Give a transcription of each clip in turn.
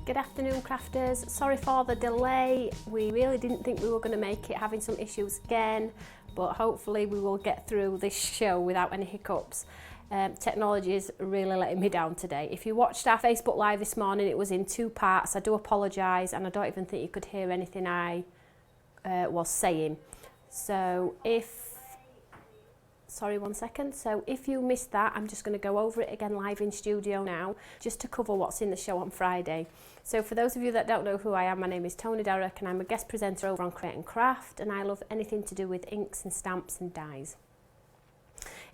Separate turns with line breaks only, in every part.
Good afternoon crafters, sorry for the delay. We really didn't think we were going to make it, having some issues again, but hopefully we will get through this show without any hiccups. Technology is really letting me down today. If you watched our Facebook Live this morning, it was in 2 parts. I do apologise, and I don't even think you could hear anything I was saying. So sorry, 1 second. So if you missed that, I'm just going to go over it again live in studio now, just to cover what's in the show on Friday. So for those of you that don't know who I am, my name is Toni Darroch and I'm a guest presenter over on Create and Craft, and I love anything to do with inks and stamps and dyes.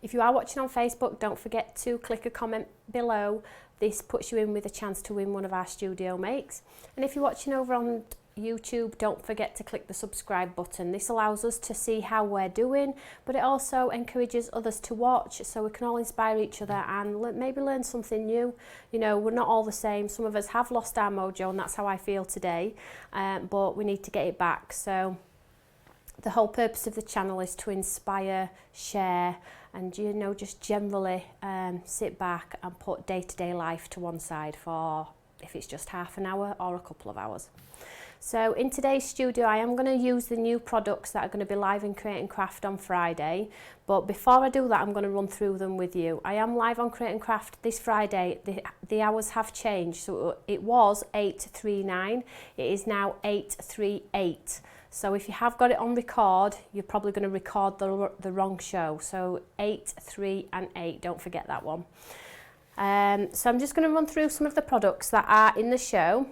If you are watching on Facebook, don't forget to click a comment below. This puts you in with a chance to win one of our studio makes. And if you're watching over on YouTube, don't forget to click the subscribe button. This allows us to see how we're doing, but it also encourages others to watch, so we can all inspire each other and maybe learn something new. You know, we're not all the same. Some of us have lost our mojo, and that's how I feel today, but we need to get it back. So the whole purpose of the channel is to inspire, share, and, you know, just generally sit back and put day-to-day life to one side for, if it's just half an hour or a couple of hours. So in today's studio, I am going to use the new products that are going to be live in Create and Craft on Friday. But before I do that, I'm going to run through them with you. I am live on Create and Craft this Friday. The hours have changed. So it was 8 to 3:09. It is now 8 to 3:08. So if you have got it on record, you're probably going to record the wrong show. So 8, 3 and 8, don't forget that one. So I'm just going to run through some of the products that are in the show.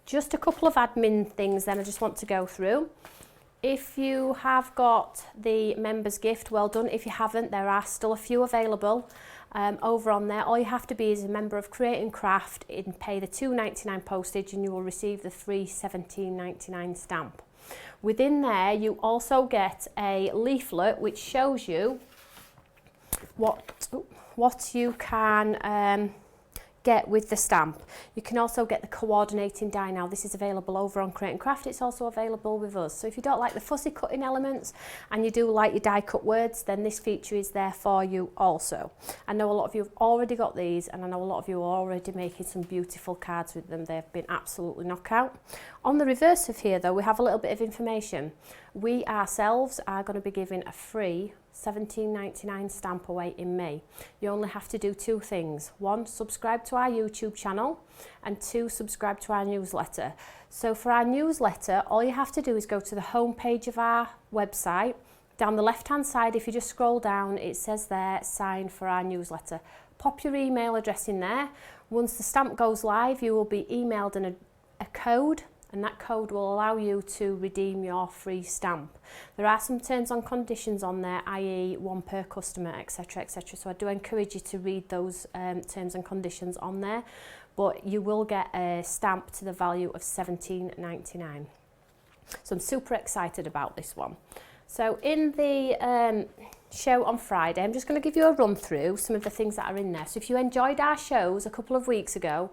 Just a couple of admin things then I just want to go through. If you have got the members gift, well done. If you haven't, there are still a few available over on there. All you have to be is a member of Create and Craft and pay the £2.99 postage, and you will receive the free £17.99 stamp. Within there, you also get a leaflet which shows you what you can get with the stamp. You can also get the coordinating die now. This is available over on Create and Craft. It's also available with us. So if you don't like the fussy cutting elements and you do like your die cut words, then this feature is there for you also. I know a lot of you have already got these, and I know a lot of you are already making some beautiful cards with them. They've been absolutely knockout. On the reverse of here though, we have a little bit of information. We ourselves are going to be giving a free £17.99 stamp away in May. You only have to do 2 things. 1, subscribe to our YouTube channel, and 2, subscribe to our newsletter. So for our newsletter, all you have to do is go to the home page of our website. Down the left hand side, if you just scroll down, it says there, sign for our newsletter. Pop your email address in there. Once the stamp goes live, you will be emailed a code, and that code will allow you to redeem your free stamp. There are some terms and conditions on there, i.e. 1 per customer, etc, etc. So I do encourage you to read those terms and conditions on there, but you will get a stamp to the value of £17.99. So I'm super excited about this one. So in the show on Friday, I'm just going to give you a run through some of the things that are in there. So if you enjoyed our shows a couple of weeks ago,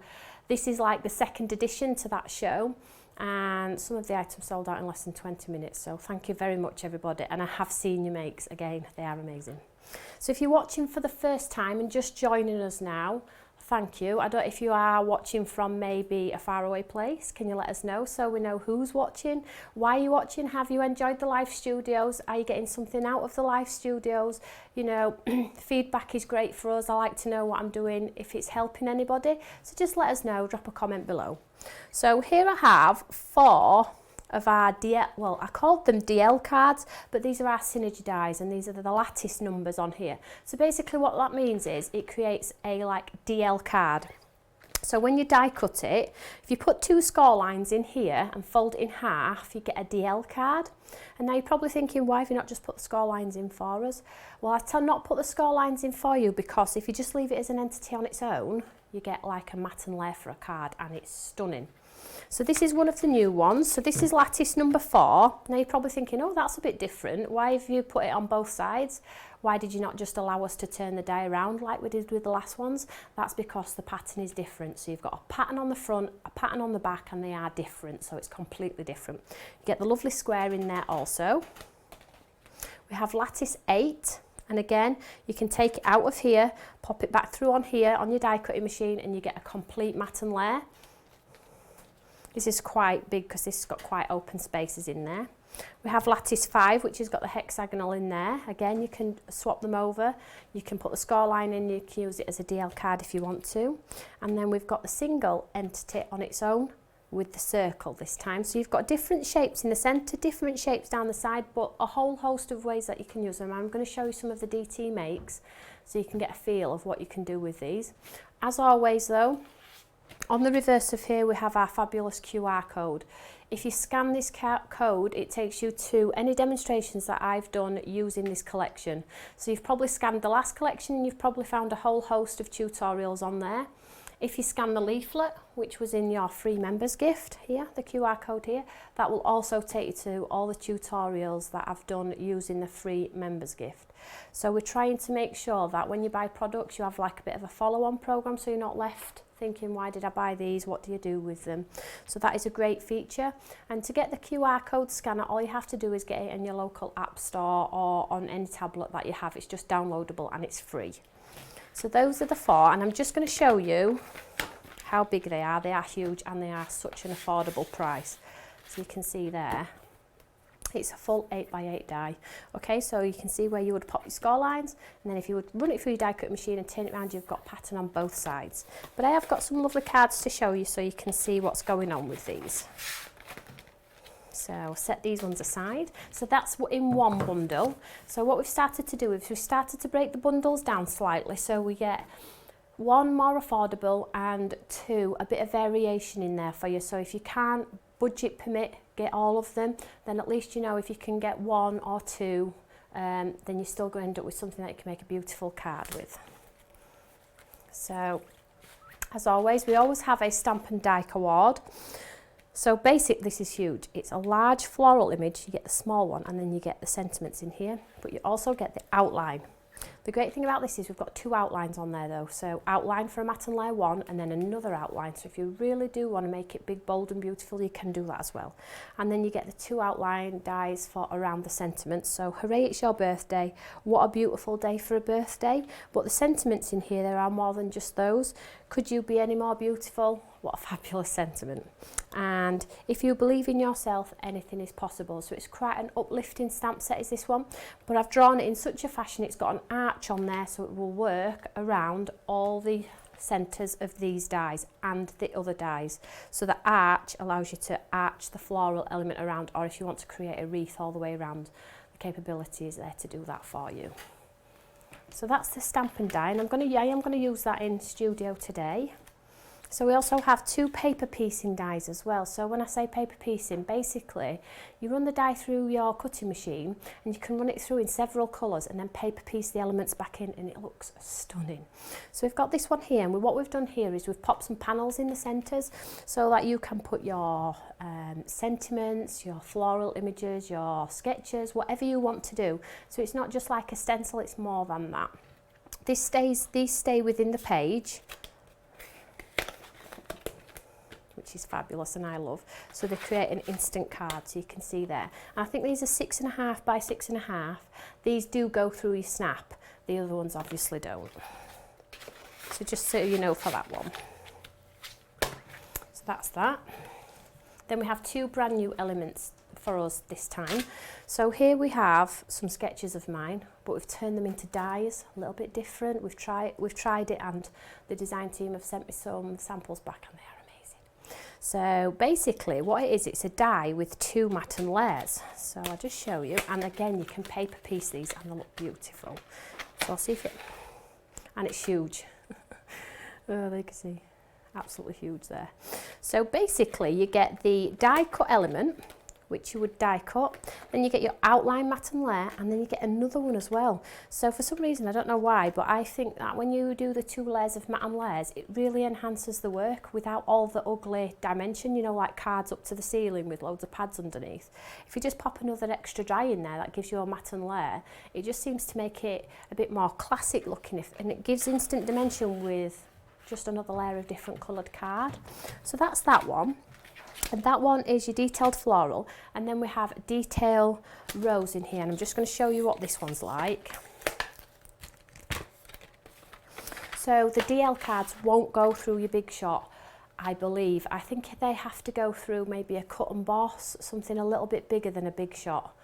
this is like the 2nd edition to that show. And some of the items sold out in less than 20 minutes. So thank you very much, everybody. And I have seen your makes again. They are amazing. So if you're watching for the first time and just joining us now, thank you. I don't know if you are watching from maybe a faraway place. Can you let us know so we know who's watching? Why are you watching? Have you enjoyed the live studios? Are you getting something out of the live studios? You know, feedback is great for us. I like to know what I'm doing, if it's helping anybody. So just let us know. Drop a comment below. So here I have 4 of our DL, well, I called them DL cards, but these are our synergy dies, and these are the lattice numbers on here. So basically what that means is it creates a like DL card. So when you die cut it, if you put 2 score lines in here and fold it in half, you get a DL card. And now you're probably thinking, why have you not just put the score lines in for us? Well, I tell not put the score lines in for you because if you just leave it as an entity on its own, you get like a matte and layer for a card, and it's stunning. So this is one of the new ones. So this is lattice number 4. Now you're probably thinking, oh, that's a bit different. Why have you put it on both sides? Why did you not just allow us to turn the die around like we did with the last ones? That's because the pattern is different. So you've got a pattern on the front, a pattern on the back, and they are different. So it's completely different. You get the lovely square in there also. We have lattice 8. And again, you can take it out of here, pop it back through on here on your die cutting machine, and you get a complete matte and layer. This is quite big because this has got quite open spaces in there. We have lattice 5, which has got the hexagonal in there. Again, you can swap them over. You can put the scoreline in, you can use it as a DL card if you want to. And then we've got the single entity on its own with the circle this time. So you've got different shapes in the centre, different shapes down the side, but a whole host of ways that you can use them. I'm going to show you some of the DT makes so you can get a feel of what you can do with these. As always though, on the reverse of here we have our fabulous QR code. If you scan this code, it takes you to any demonstrations that I've done using this collection. So you've probably scanned the last collection and you've probably found a whole host of tutorials on there. If you scan the leaflet, which was in your free members gift here, the QR code here, that will also take you to all the tutorials that I've done using the free members gift. So we're trying to make sure that when you buy products, you have like a bit of a follow-on program so you're not left thinking, why did I buy these? What do you do with them? So that is a great feature. And to get the QR code scanner, all you have to do is get it in your local app store or on any tablet that you have. It's just downloadable and it's free. So those are the 4, and I'm just going to show you how big they are. They are huge and they are such an affordable price. So you can see there, it's a full 8x8 die. Okay, so you can see where you would pop your score lines, and then if you would run it through your die cut machine and turn it around, you've got pattern on both sides. But I have got some lovely cards to show you so you can see what's going on with these. So set these ones aside. So that's in one bundle. So what we've started to do is we've started to break the bundles down slightly so we get 1 more affordable and 2 a bit of variation in there for you. So if you can't budget permit get all of them, then at least you know if you can get 1 or 2, then you're still going to end up with something that you can make a beautiful card with. So as always, we always have a Stamp and Die award. So basically this is huge. It's a large floral image, you get the small one and then you get the sentiments in here, but you also get the outline. The great thing about this is we've got 2 outlines on there though, so outline for a matte and layer 1 and then another outline, so if you really do want to make it big, bold and beautiful, you can do that as well. And then you get the 2 outline dies for around the sentiments, so hooray it's your birthday, what a beautiful day for a birthday, but the sentiments in here, there are more than just those. Could you be any more beautiful? What a fabulous sentiment. And if you believe in yourself, anything is possible. So it's quite an uplifting stamp set is this one, but I've drawn it in such a fashion it's got an arch on there so it will work around all the centres of these dies and the other dies. So the arch allows you to arch the floral element around, or if you want to create a wreath all the way around, the capability is there to do that for you. So that's the Stamp and Die, and I am going to use that in studio today. So we also have 2 paper piecing dies as well. So when I say paper piecing, basically you run the die through your cutting machine and you can run it through in several colours and then paper piece the elements back in and it looks stunning. So we've got this one here, and what we've done here is we've popped some panels in the centres so that you can put your sentiments, your floral images, your sketches, whatever you want to do. So it's not just like a stencil, it's more than that. These stay within the page, which is fabulous and I love. So they create an instant card, so you can see there. And I think these are 6.5 by 6.5. These do go through your snap. The other ones obviously don't. So just so you know for that one. So that's that. Then we have 2 brand new elements for us this time. So here we have some sketches of mine, but we've turned them into dies, a little bit different. We've tried it, and the design team have sent me some samples back and they are amazing. So basically what it is, it's a die with 2 matte and layers. So I'll just show you, and again you can paper piece these and they look beautiful. So I'll see if it, and it's huge. Oh, there you can see, absolutely huge there. So basically you get the die cut element, which you would die cut, then you get your outline matte and layer, and then you get another one as well. So for some reason, I don't know why, but I think that when you do the 2 layers of matte and layers, it really enhances the work without all the ugly dimension, you know, like cards up to the ceiling with loads of pads underneath. If you just pop another extra die in there, that gives you a matte and layer, it just seems to make it a bit more classic looking, and it gives instant dimension with just another layer of different coloured card. So that's that one. And that one is your detailed floral, and then we have detail rose in here, and I'm just going to show you what this one's like. So the DL cards won't go through your big shot I believe. I think they have to go through maybe a cut and boss, something a little bit bigger than a big shot.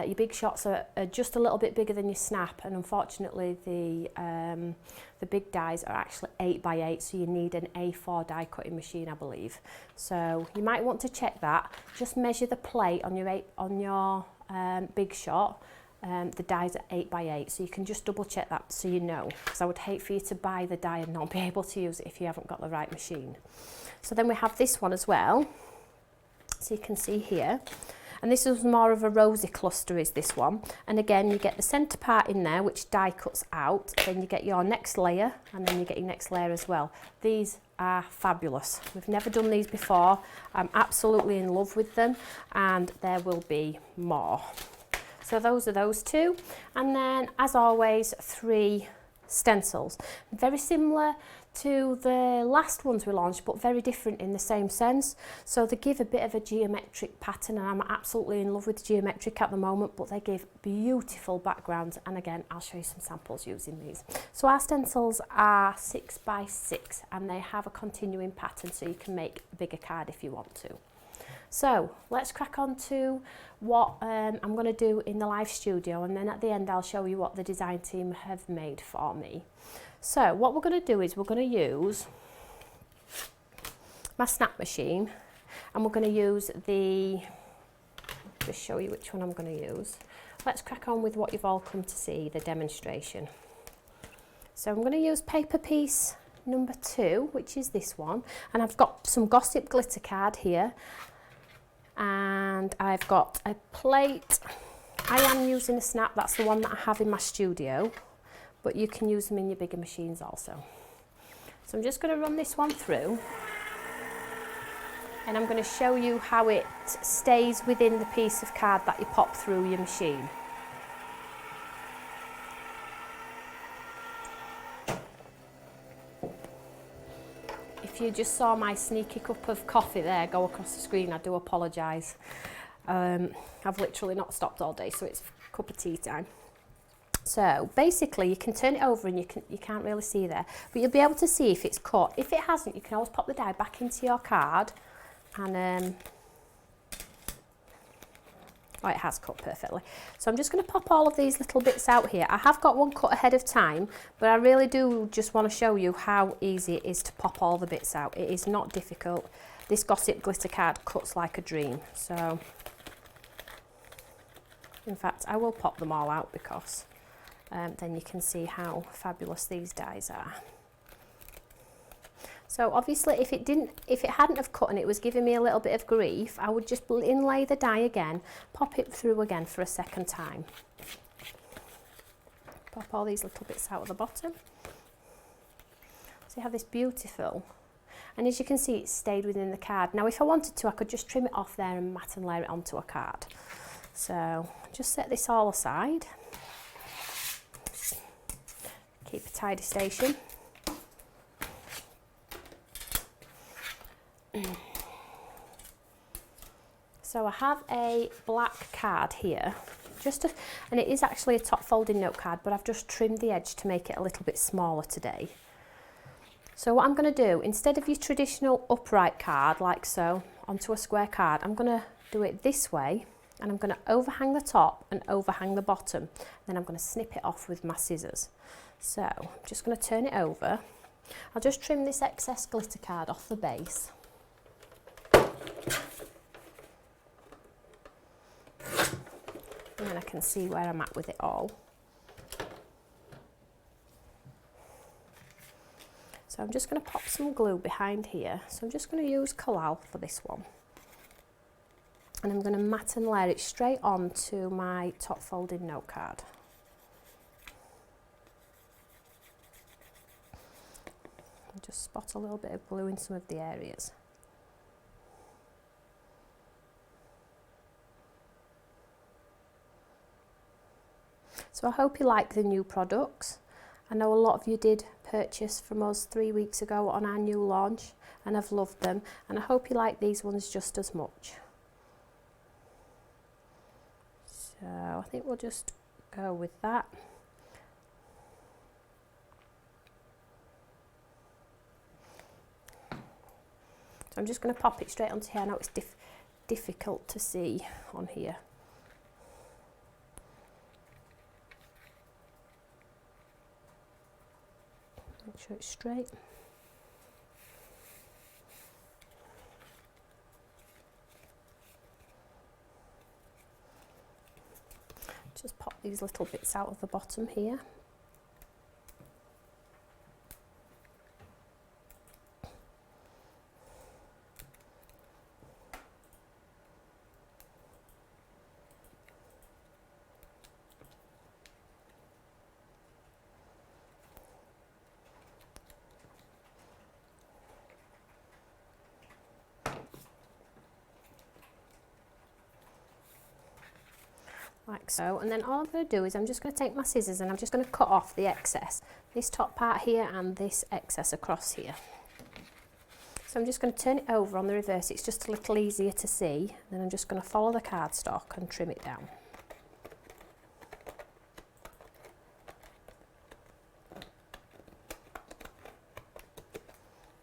Your big shots are just a little bit bigger than your snap, and unfortunately the big dies are actually 8x8, so you need an A4 die cutting machine, I believe. So you might want to check that. Just measure the plate on your big shot. The dies are 8x8, so you can just double check that so you know, because I would hate for you to buy the die and not be able to use it if you haven't got the right machine. So then we have this one as well, so you can see here, and this is more of a rosy cluster is this one, and again you get the centre part in there which die cuts out, then you get your next layer, and then you get your next layer as well. These are fabulous. We've never done these before. I'm absolutely in love with them, and there will be more. So those are those two, and then as always 3 stencils, very similar to the last ones we launched but very different in the same sense. So they give a bit of a geometric pattern, and I'm absolutely in love with geometric at the moment, but they give beautiful backgrounds, and again I'll show you some samples using these. So our stencils are 6x6 and they have a continuing pattern, so you can make a bigger card if you want to. So let's crack on to what I'm going to do in the live studio, and then at the end I'll show you what the design team have made for me. So what we're going to do is we're going to use my snap machine, and we're going to use just show you which one I'm going to use. Let's crack on with what you've all come to see, the demonstration. So I'm going to use paper piece number 2, which is this one, and I've got some Gossip glitter card here. And I've got a plate. I am using a snap, that's the one that I have in my studio, but you can use them in your bigger machines also. So I'm just going to run this one through, and I'm going to show you how it stays within the piece of card that you pop through your machine. If you just saw my sneaky cup of coffee there go across the screen, I do apologise. I've literally not stopped all day, so it's cup of tea time. So basically you can turn it over and you can't really see there, but you'll be able to see if it's cut. If it hasn't, you can always pop the die back into your card, and oh, it has cut perfectly. So I'm just going to pop all of these little bits out here. I have got one cut ahead of time, but I really do just want to show you how easy it is to pop all the bits out. It is not difficult. This Gossip glitter card cuts like a dream. So in fact I will pop them all out, because then you can see how fabulous these dies are. So obviously if it hadn't have cut and it was giving me a little bit of grief, I would just inlay the die again, pop it through again for a second time. Pop all these little bits out of the bottom. So you have this beautiful, and as you can see, it stayed within the card. Now if I wanted to, I could just trim it off there and mat and layer it onto a card. So just set this all aside. Keep a tidy station. So I have a black card here, and it is actually a top folding note card, but I've just trimmed the edge to make it a little bit smaller today. So what I'm going to do, instead of your traditional upright card like so onto a square card, I'm going to do it this way, and I'm going to overhang the top and overhang the bottom. Then I'm going to snip it off with my scissors. So I'm just going to turn it over. I'll just trim this excess glitter card off the base. And then I can see where I'm at with it all. So I'm just going to pop some glue behind here. So I'm just going to use Collal for this one. And I'm going to mat and layer it straight onto my top folded note card. And just spot a little bit of glue in some of the areas. So I hope you like the new products. I know a lot of you did purchase from us 3 weeks ago on our new launch, and I've loved them, and I hope you like these ones just as much. So I think we'll just go with that. So I'm just going to pop it straight onto here. I know it's difficult to see on here. Make sure it's straight. Just pop these little bits out of the bottom here. Like so, and then all I'm going to do is I'm just going to take my scissors and I'm just going to cut off the excess, this top part here and this excess across here. So I'm just going to turn it over on the reverse, it's just a little easier to see, and then I'm just going to follow the cardstock and trim it down.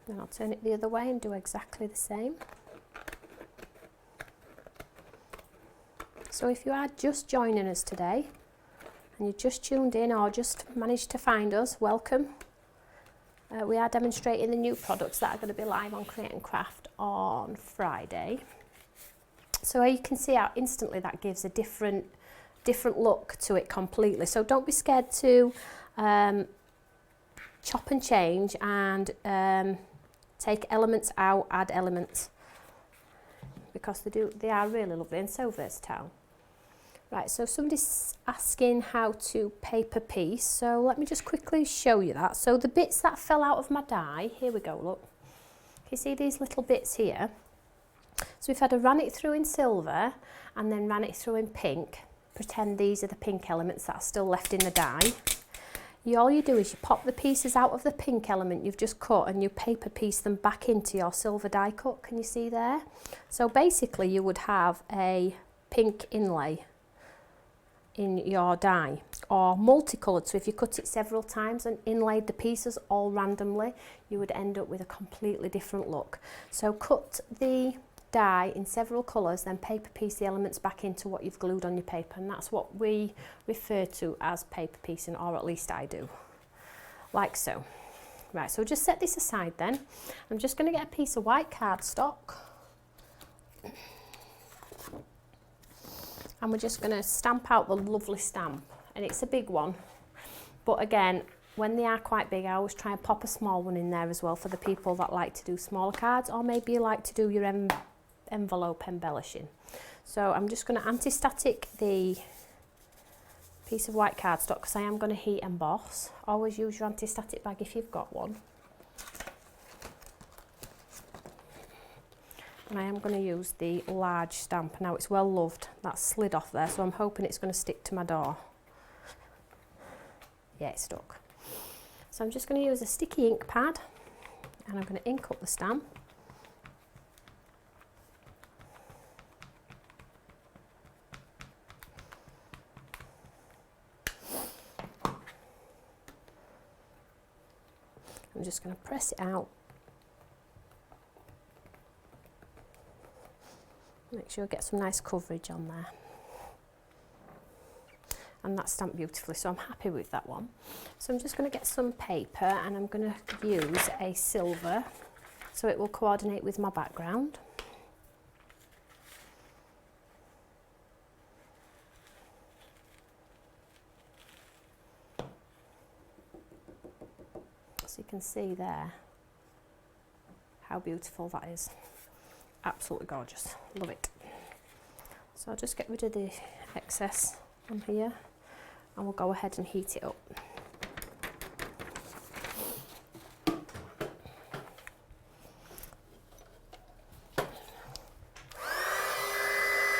Then I'll turn it the other way and do exactly the same. So if you are just joining us today and you just tuned in or just managed to find us, welcome. We are demonstrating the new products that are going to be live on Create and Craft on Friday. So you can see how instantly that gives a different look to it completely. So don't be scared to chop and change and take elements out, add elements, because they are really lovely and so versatile. Right, so somebody's asking how to paper piece, so let me just quickly show you that. So the bits that fell out of my die, here we go, look. You see these little bits here? So if I'd have ran it through in silver and then ran it through in pink, pretend these are the pink elements that are still left in the die. All you do is you pop the pieces out of the pink element you've just cut and you paper piece them back into your silver die cut, can you see there? So basically you would have a pink inlay in your die, or multicoloured, so if you cut it several times and inlaid the pieces all randomly, you would end up with a completely different look. So cut the die in several colours, then paper piece the elements back into what you've glued on your paper, and that's what we refer to as paper piecing, or at least I do, like so. Right, so just set this aside then. I'm just going to get a piece of white cardstock. And we're just going to stamp out the lovely stamp, and it's a big one, but again, when they are quite big, I always try and pop a small one in there as well for the people that like to do smaller cards, or maybe you like to do your envelope embellishing. So I'm just going to anti-static the piece of white cardstock because I am going to heat emboss. Always use your anti-static bag if you've got one. And I am going to use the large stamp. Now it's well loved, that's slid off there, so I'm hoping it's going to stick to my door. Yeah, it's stuck. So I'm just going to use a sticky ink pad and I'm going to ink up the stamp. I'm just going to press it out. Make sure I get some nice coverage on there. And that's stamped beautifully, so I'm happy with that one. So I'm just going to get some paper and I'm going to use a silver so it will coordinate with my background. So you can see there how beautiful that is. Absolutely gorgeous, love it. So I'll just get rid of the excess on here and we'll go ahead and heat it up.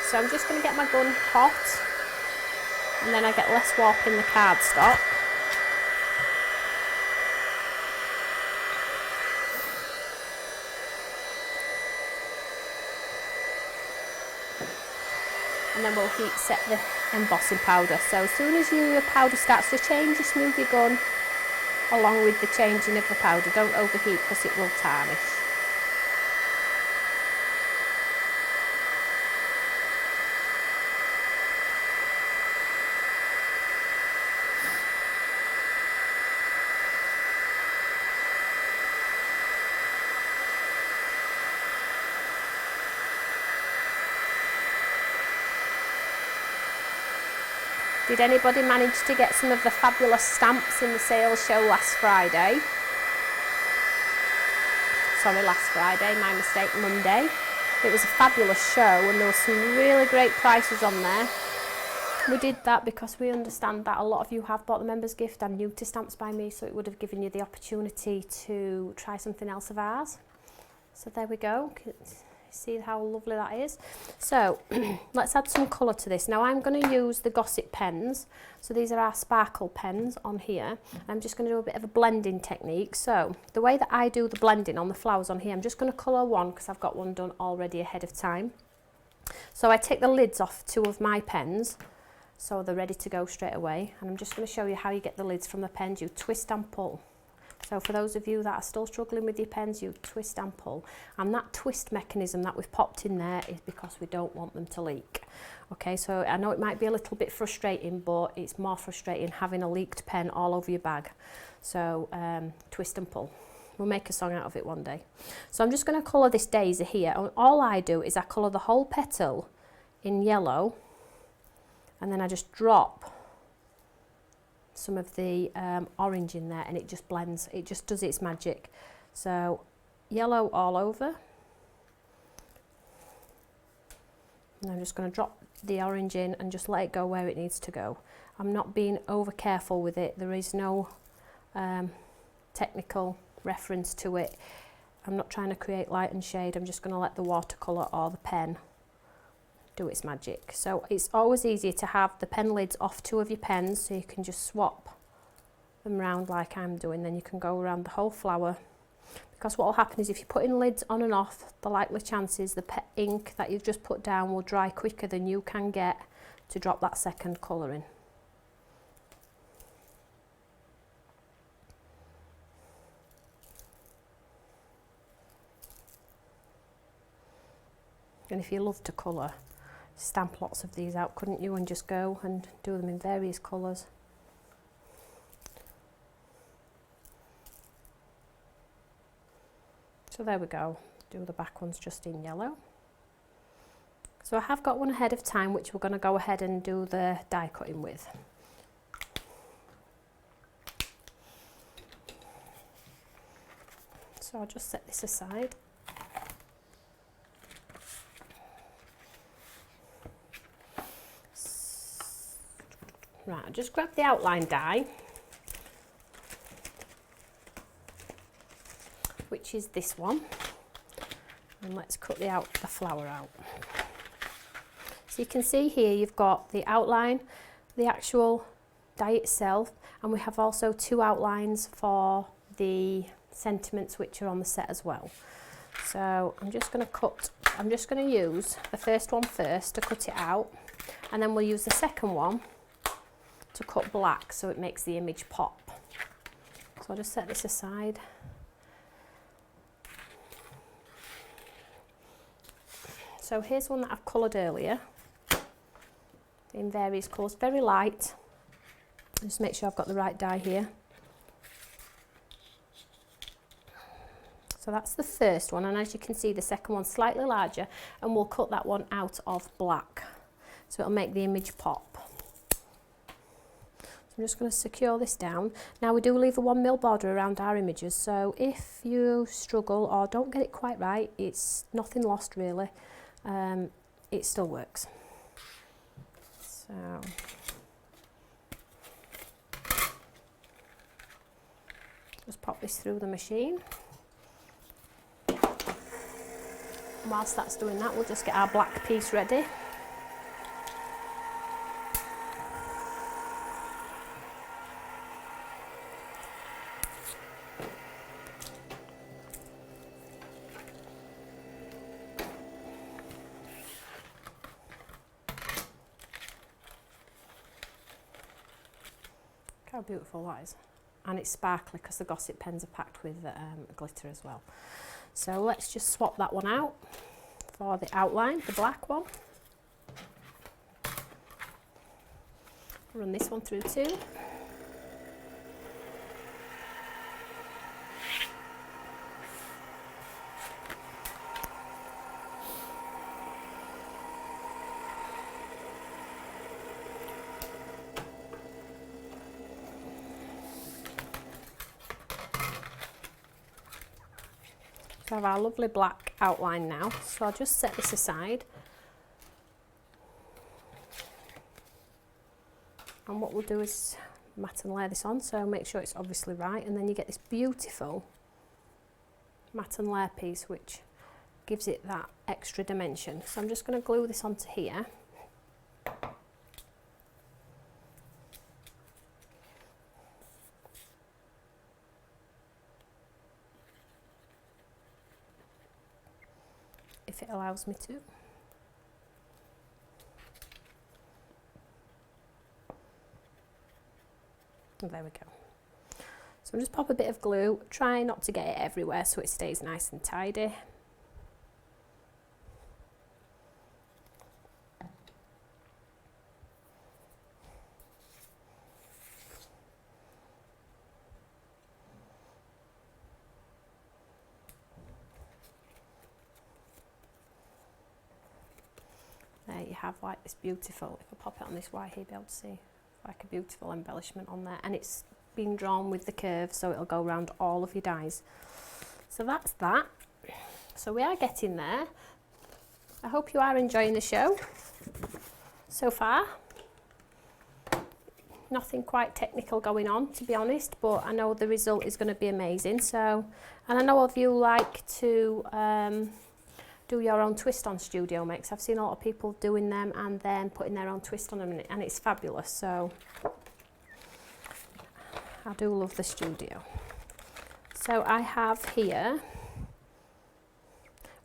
So I'm just going to get my gun hot and then I get less warp in the cardstock. And then we'll heat set the embossing powder. So as soon as your powder starts to change, just move your gun along with the changing of the powder. Don't overheat because it will tarnish. Did anybody manage to get some of the fabulous stamps in the sales show last Friday? Sorry, last Friday, my mistake, Monday. It was a fabulous show and there were some really great prices on there. We did that because we understand that a lot of you have bought the members gift and new to Stamps by Me, so it would have given you the opportunity to try something else of ours. So there we go. See how lovely that is. So let's add some colour to this. Now I'm going to use the Gossip pens. So these are our sparkle pens on here. I'm just going to do a bit of a blending technique. So the way that I do the blending on the flowers on here, I'm just going to colour one because I've got one done already ahead of time. So I take the lids off two of my pens, so they're ready to go straight away. And I'm just going to show you how you get the lids from the pens. You twist and pull. So for those of you that are still struggling with your pens, you twist and pull. And that twist mechanism that we've popped in there is because we don't want them to leak. Okay, so I know it might be a little bit frustrating, but it's more frustrating having a leaked pen all over your bag. So twist and pull. We'll make a song out of it one day. So I'm just going to colour this daisy here. And all I do is I colour the whole petal in yellow, and then I just drop some of the orange in there and it just blends, it just does its magic. So yellow all over, and I'm just going to drop the orange in and just let it go where it needs to go. I'm not being over careful with it, there is no technical reference to it. I'm not trying to create light and shade, I'm just going to let the watercolour or the pen do its magic. So it's always easier to have the pen lids off two of your pens, so you can just swap them round like I'm doing. Then you can go around the whole flower, because what will happen is if you're putting lids on and off, the likely chances the ink that you've just put down will dry quicker than you can get to drop that second colour in. And if you love to colour, stamp lots of these out, couldn't you, and just go and do them in various colours. So there we go, do the back ones just in yellow. So I have got one ahead of time which we're going to go ahead and do the die cutting with. So I'll just set this aside. Right, I'll just grab the outline die, which is this one, and let's cut the flower out. So you can see here you've got the outline, the actual die itself, and we have also two outlines for the sentiments which are on the set as well. So I'm just going to use the first one first to cut it out, and then we'll use the second one to cut black so it makes the image pop. So I'll just set this aside. So here's one that I've coloured earlier in various colours, very light. Just make sure I've got the right die here. So that's the first one, and as you can see the second one's slightly larger, and we'll cut that one out of black so it'll make the image pop. I'm just going to secure this down. Now we do leave a 1mm border around our images, so if you struggle or don't get it quite right, it's nothing lost really. It still works. So just pop this through the machine. Whilst that's doing that, we'll just get our black piece ready. How beautiful that is. And it's sparkly because the Gossip pens are packed with glitter as well. So let's just swap that one out for the outline, the black one. Run this one through too. So I have our lovely black outline now, so I'll just set this aside. And what we'll do is matte and layer this on, so make sure it's obviously right, and then you get this beautiful matte and layer piece which gives it that extra dimension. So I'm just going to glue this onto here. If it allows me to. And there we go. So I'm just pop a bit of glue, try not to get it everywhere so it stays nice and tidy. There you have like this beautiful, if I pop it on this wire here, you'll be able to see like a beautiful embellishment on there, and it's been drawn with the curve so it'll go around all of your dies. So that's that. So we are getting there. I hope you are enjoying the show so far. Nothing quite technical going on, to be honest, but I know the result is going to be amazing. So, and I know of you like to do your own twist on studio mix. I've seen a lot of people doing them and then putting their own twist on them, and it's fabulous. So I do love the studio. So I have here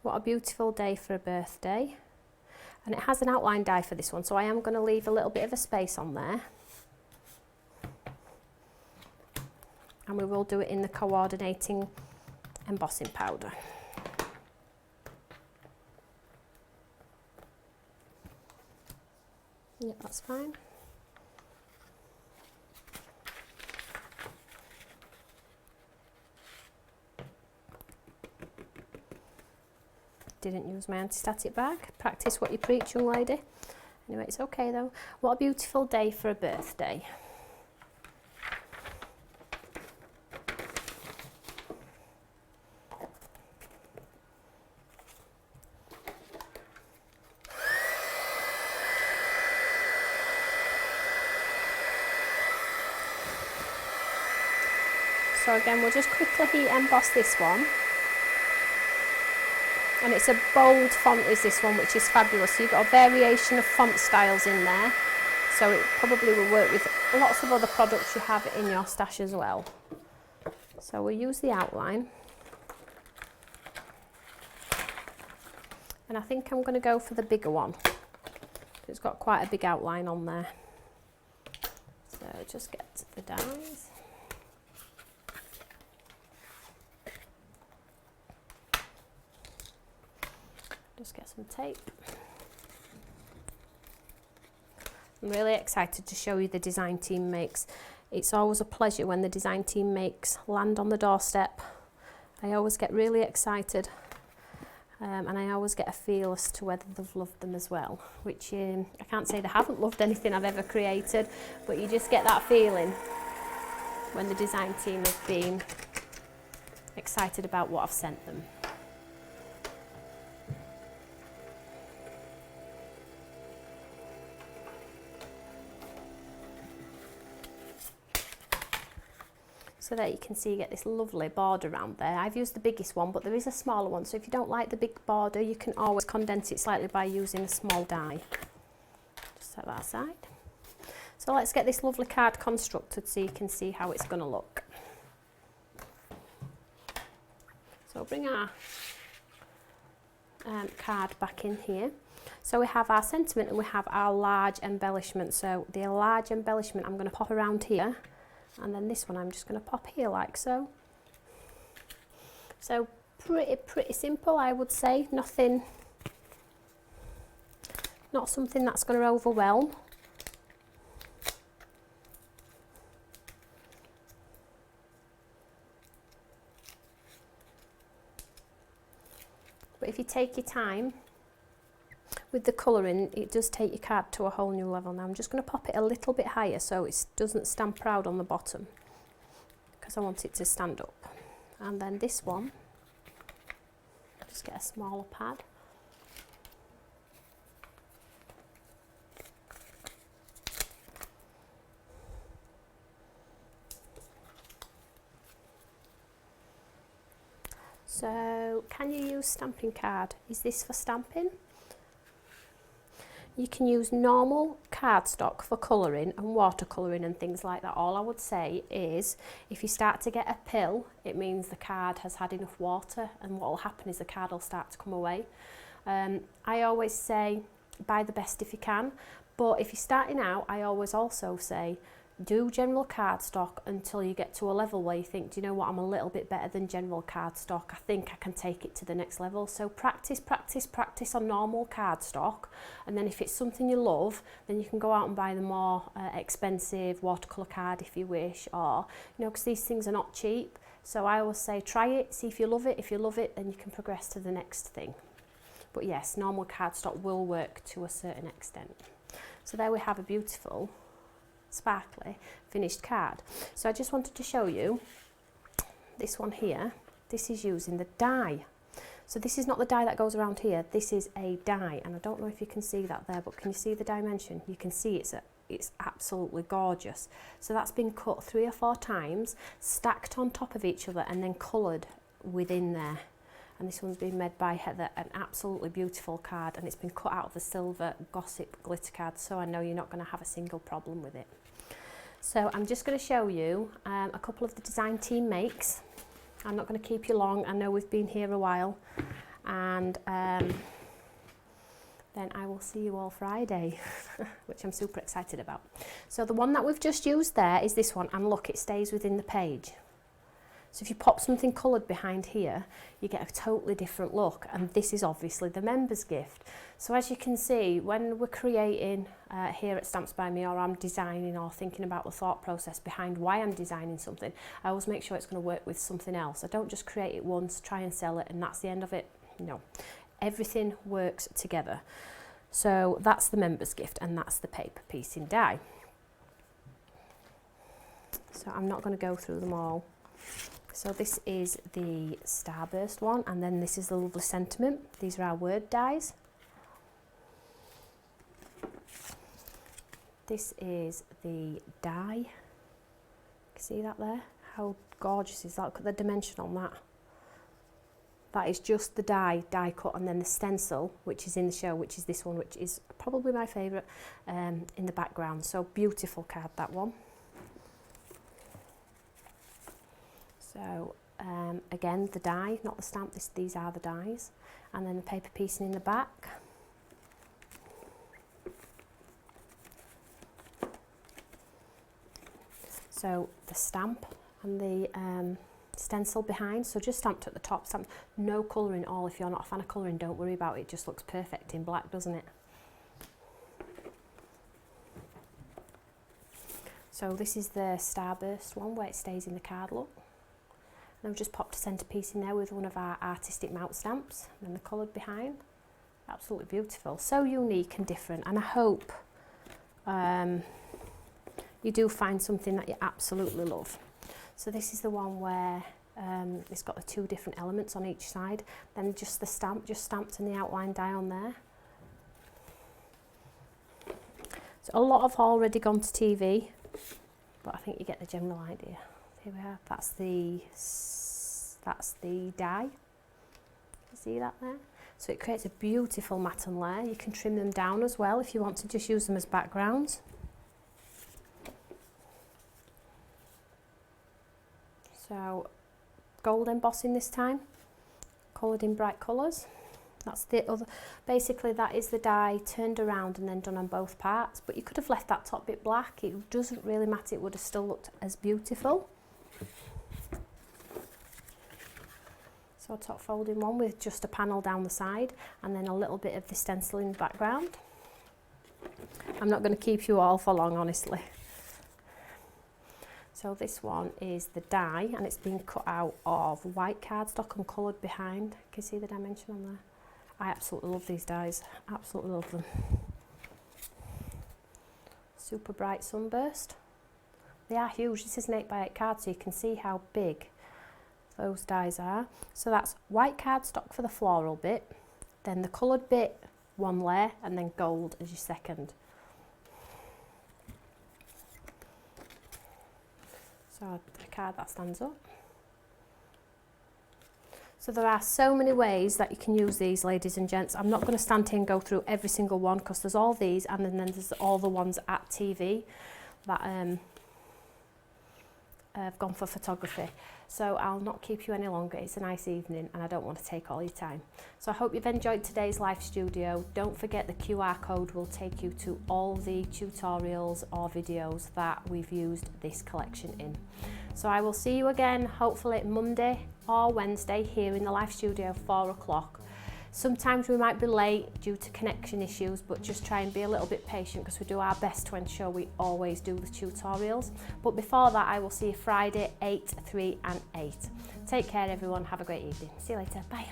What a Beautiful Day for a Birthday, and it has an outline die for this one, so I am going to leave a little bit of a space on there, and we will do it in the coordinating embossing powder. Yeah, that's fine. Didn't use my anti-static bag. Practice what you preach, young lady. Anyway, it's okay though. What a beautiful day for a birthday. So again, we'll just quickly heat emboss this one. And it's a bold font is this one, which is fabulous. So you've got a variation of font styles in there. So it probably will work with lots of other products you have in your stash as well. So we'll use the outline. And I think I'm going to go for the bigger one. It's got quite a big outline on there. So just get to the dies. Just get some tape. I'm really excited to show you the design team makes. It's always a pleasure when the design team makes land on the doorstep. I always get really excited, and I always get a feel as to whether they've loved them as well, which I can't say they haven't loved anything I've ever created, but you just get that feeling when the design team have been excited about what I've sent them. So that you can see you get this lovely border around there. I've used the biggest one, but there is a smaller one, so if you don't like the big border, you can always condense it slightly by using a small die. Just set that aside. So let's get this lovely card constructed so you can see how it's going to look. So bring our card back in here. So we have our sentiment and we have our large embellishment. So the large embellishment I'm going to pop around here. And then this one I'm just going to pop here like so. So pretty simple, I would say. Nothing, not something that's going to overwhelm. But if you take your time with the colouring, it does take your card to a whole new level. Now I'm just going to pop it a little bit higher so it doesn't stand proud on the bottom, because I want it to stand up. And then this one, Just get a smaller pad. So, can you use stamping card? Is this for stamping? You can use normal cardstock for colouring and watercolouring and things like that. All I would say is, if you start to get a pill, it means the card has had enough water, and what will happen is the card will start to come away. I always say, buy the best if you can, but if you're starting out, I always also say, do general cardstock until you get to a level where you think, do you know what, I'm a little bit better than general cardstock. I think I can take it to the next level. So practice, practice, practice on normal cardstock, and then if it's something you love, then you can go out and buy the more expensive watercolour card if you wish, or, you know, because these things are not cheap. So I always say, try it, see if you love it. If you love it, then you can progress to the next thing. But yes, normal cardstock will work to a certain extent. So there we have a beautiful sparkly finished card. So I just wanted to show you this one here. This is using the die. So this is not the die that goes around here, this is a die, and I don't know if you can see that there, but can you see the dimension? You can see it's absolutely gorgeous. So that's been cut 3 or 4 times, stacked on top of each other, and then coloured within there. And this one's been made by Heather, an absolutely beautiful card, and it's been cut out of the silver Gossip glitter card, so I know you're not going to have a single problem with it. So I'm just going to show you a couple of the design team makes. I'm not going to keep you long, I know we've been here a while, and then I will see you all Friday, which I'm super excited about. So the one that we've just used there is this one, and look, it stays within the page. So if you pop something coloured behind here, you get a totally different look, and this is obviously the members gift. So as you can see, when we're creating here at Stamps by Me, or I'm designing or thinking about the thought process behind why I'm designing something, I always make sure it's going to work with something else. I don't just create it once, try and sell it, and that's the end of it. No, everything works together. So that's the members gift, and that's the paper piecing die. So I'm not going to go through them all. So this is the Starburst one, and then this is the Lovely Sentiment. These are our word dies. This is the die. You can see that there? How gorgeous is that? Look at the dimension on that. That is just the die cut, and then the stencil, which is in the show, which is this one, which is probably my favourite, in the background. So beautiful card, that one. So again, the die, not the stamp, these are the dies, and then the paper piecing in the back. So the stamp and the stencil behind, so just stamped at the top, stamped, no colouring at all. If you're not a fan of colouring, don't worry about it, it just looks perfect in black, doesn't it? So this is the Starburst one, where it stays in the card look. And I've just popped a centrepiece in there with one of our artistic mount stamps, and the coloured behind. Absolutely beautiful, so unique and different, and I hope you do find something that you absolutely love. So this is the one where it's got the 2 different elements on each side, then just the stamp, just stamped in the outline die on there. So a lot have already gone to TV, but I think you get the general idea. Here we are, that's the die. You see that there? So it creates a beautiful matten layer. You can trim them down as well if you want to just use them as backgrounds. So gold embossing this time, coloured in bright colours. That's the other, basically that is the die turned around and then done on both parts, but you could have left that top bit black, it doesn't really matter, it would have still looked as beautiful. So a top folding one with just a panel down the side, and then a little bit of the stencil in the background. I'm not going to keep you all for long, honestly. So this one is the die, and it's been cut out of white cardstock and coloured behind. Can you see the dimension on there? I absolutely love these dies, absolutely love them. Super bright sunburst. They are huge. This is an 8x8 card, so you can see how big those dies are. So that's white cardstock for the floral bit, then the coloured bit, one layer, and then gold as your second. So a card that stands up. So there are so many ways that you can use these, ladies and gents. I'm not going to stand here and go through every single one because there's all these, and then there's all the ones at TV that have gone for photography. So I'll not keep you any longer. It's a nice evening and I don't want to take all your time. So I hope you've enjoyed today's live studio. Don't forget the QR code will take you to all the tutorials or videos that we've used this collection in. So I will see you again, hopefully Monday or Wednesday here in the live studio, 4 o'clock. Sometimes we might be late due to connection issues, but just try and be a little bit patient because we do our best to ensure we always do the tutorials. But before that, I will see you Friday, 8, 3 and 8. Take care everyone, have a great evening. See you later, bye.